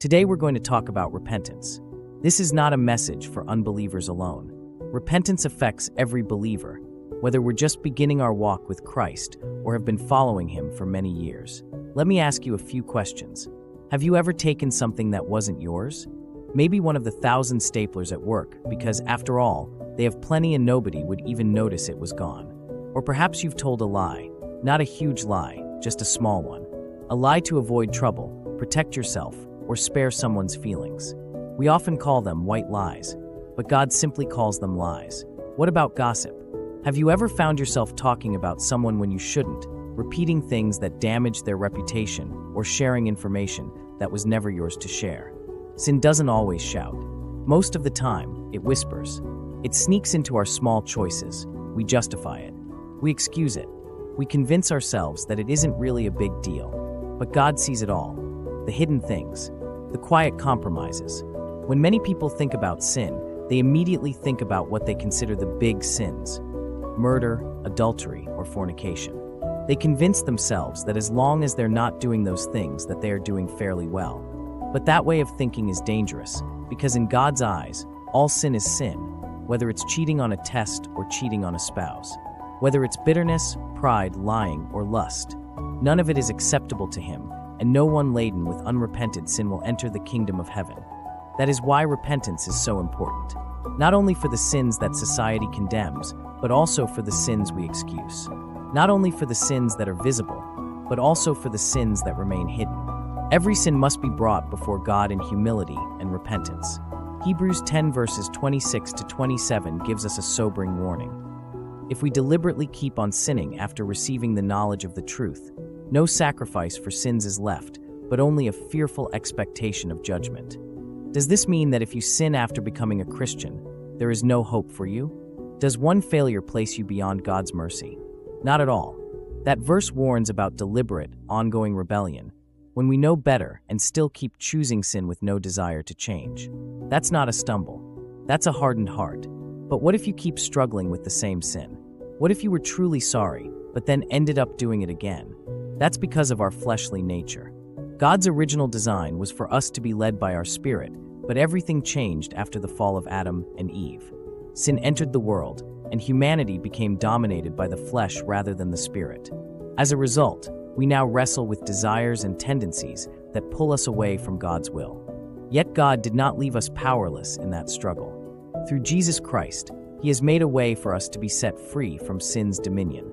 Today we're going to talk about repentance. This is not a message for unbelievers alone. Repentance affects every believer, whether we're just beginning our walk with Christ or have been following Him for many years. Let me ask you a few questions. Have you ever taken something that wasn't yours? Maybe one of the 1,000 staplers at work, because after all, they have plenty and nobody would even notice it was gone. Or perhaps you've told a lie, not a huge lie, just a small one. A lie to avoid trouble, protect yourself, or spare someone's feelings. We often call them white lies, but God simply calls them lies. What about gossip? Have you ever found yourself talking about someone when you shouldn't, repeating things that damage their reputation, or sharing information that was never yours to share? Sin doesn't always shout. Most of the time, it whispers. It sneaks into our small choices. We justify it. We excuse it. We convince ourselves that it isn't really a big deal. But God sees it all. The hidden things. The quiet compromises. When many people think about sin, they immediately think about what they consider the big sins: murder, adultery, or fornication. They convince themselves that as long as they're not doing those things, that they are doing fairly well. But that way of thinking is dangerous, because in God's eyes, all sin is sin, whether it's cheating on a test or cheating on a spouse. Whether it's bitterness, pride, lying, or lust, none of it is acceptable to Him, and no one laden with unrepented sin will enter the kingdom of heaven. That is why repentance is so important, not only for the sins that society condemns, but also for the sins we excuse. Not only for the sins that are visible, but also for the sins that remain hidden. Every sin must be brought before God in humility and repentance. Hebrews 10 verses 26 to 27 gives us a sobering warning. If we deliberately keep on sinning after receiving the knowledge of the truth, no sacrifice for sins is left, but only a fearful expectation of judgment. Does this mean that if you sin after becoming a Christian, there is no hope for you? Does one failure place you beyond God's mercy? Not at all. That verse warns about deliberate, ongoing rebellion, when we know better and still keep choosing sin with no desire to change. That's not a stumble. That's a hardened heart. But what if you keep struggling with the same sin? What if you were truly sorry, but then ended up doing it again? That's because of our fleshly nature. God's original design was for us to be led by our spirit, but everything changed after the fall of Adam and Eve. Sin entered the world, and humanity became dominated by the flesh rather than the spirit. As a result, we now wrestle with desires and tendencies that pull us away from God's will. Yet God did not leave us powerless in that struggle. Through Jesus Christ, He has made a way for us to be set free from sin's dominion.